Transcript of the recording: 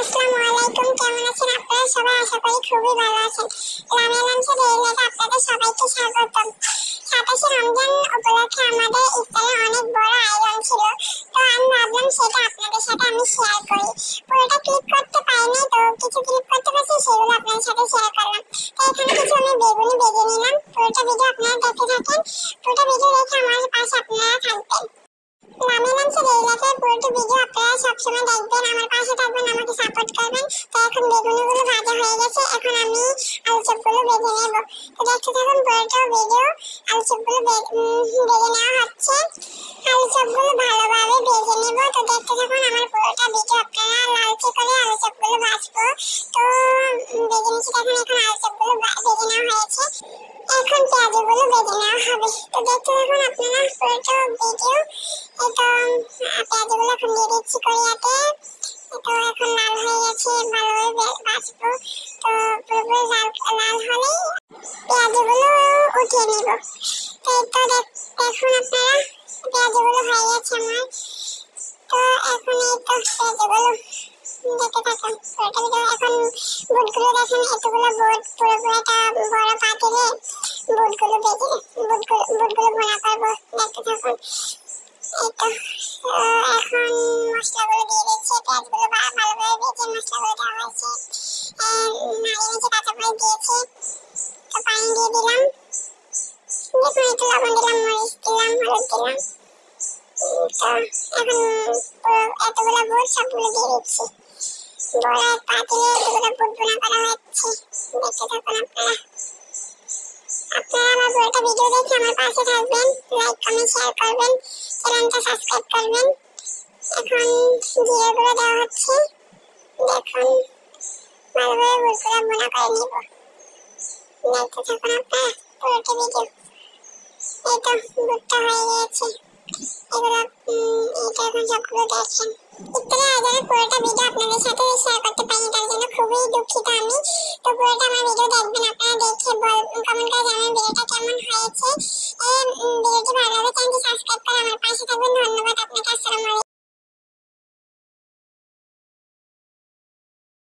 আসসালামু আলাইকুম, কেমন আছেন আপনারা সবাই? আশা করি খুবই ভালো আছেন। লামিয়া লামসের রেলওয়েতে আপনাদের সবাইকে স্বাগতম। 27শে রমজান উপলক্ষে আমাদের ইফতারে অনেক বড় আয়োজন ছিল, তো আমি ভাবলাম সেটা আপনাদের সাথে আমি শেয়ার করি। পুরোটা ক্লিক করতে পারিনি, তো কিছু ক্লিক করতে পারছি, সেগুলো আপনাদের সাথে শেয়ার করলাম। তো এখানে কিছু আমি বেগুনি ভেজে নিলাম। পুরোটা ভিডিও আপনারা দেখতে থাকেন, পুরোটা ভিডিও দেখে আমার পাশে আপনারা থাকবেন। লামিয়া লামসের রেলওয়েতে পুরোটা ভিডিও আপনারা সবসময় দেখবেন, আমার পাশে থাকবেন, আমাকে সাপোর্ট করবেন। তো এখন বেগুনিগুলো ভাজা হয়ে গেছে, এখন আমি আলু চপগুলো ভেজে নেব। তো দেখতে থাকুন পুরোটা ভিডিও। আলু চপগুলো ভেজে নেওয়া হচ্ছে। আলু চপগুলো ভালোভাবে ভেজে নেব। তো দেখতে থাকুন আমার পুরোটা ভিডিও, আপনারা লালচে করে আলু চপগুলো ভাজবো। তো ভেজে নিচ্ছি, দেখুন এখন আলু চপগুলো ভেজে নেওয়া হয়েছে। এখন পেঁয়াজগুলো ভেজে নেওয়া হবে। তো দেখতে থাকুন আপনারা পুরোটা ভিডিও। তো পেঁয়াজগুলো এখন দিয়ে দিচ্ছি কড়াইতে। তো এখন লাল হয়ে গেছে, ভালোভাবে ভাজবো। তো পুরোপুরি লাল হলেই পেঁয়াজগুলো উঠিয়ে নিব। তো দেখুন আপনারা পেঁয়াজগুলো হয়ে গেছে আমার। তো এখন এই তো পেঁয়াজগুলো দেখতে থাকুন পুরোটা ভিডিও। এখন বুটগুলো দেখেন, এতগুলো বুট পুরোপুরি একটা বড় পাতিলে বুটগুলো ভুনা করবো। দেখতে থাকুন। এই তো এখন মশলাগুলো দিয়ে দিচ্ছি। পেঁয়াজগুলো ভালোভাবে ভেজে মশলাগুলো দেওয়া হয়েছে, নাড়িয়ে নিচে কাঁচামরিচ দিয়েছি। তো পানি দিয়ে দিলাম, দেখুন একটু লবণ দিলাম, মরিচ দিলাম, হলুদ দিলাম। তো এখন এতগুলো বুট সবগুলো দিয়ে দিচ্ছি। বড় এক পাতিলে এতগুলো বুট ভুনা করা হচ্ছে। দেখতে থাকুন আপনারা। আপনারা আমার পুরোটা ভিডিও দেখে আমার পাশে থাকবেন, লাইক কমেন্ট শেয়ার করবেন, চ্যানেলটা সাবস্ক্রাইব করবেন। এখন জিরাগুলো দেওয়া হচ্ছে। দেখুন ভালোভাবে বুটগুলো ভুনা করে নিব। দেখতে থাকুন আপনারা পুরোটা ভিডিও। এই তো বুটটা হয়ে গিয়েছে, এগুলো এইটা এখন সবগুলো দেখেন। ইফতারের আয়োজনের পুরোটা ভিডিও আপনাদের সাথে শেয়ার করতে পারিনি, তার জন্য খুবই দুঃখিত আমি। তো পুরোটা আমার ভিডিও দেখবেন, আপনারা দেখে কমেন্ট করে জানাবেন ভিডিওটা কেমন হয়েছে। ভিডিওটি ভালো লাগলে চ্যানেলটি সাবস্ক্রাইব করে আমার পাশে থাকবেন। ধন্যবাদ আপনাকে। আসসালামু আলাইকুম।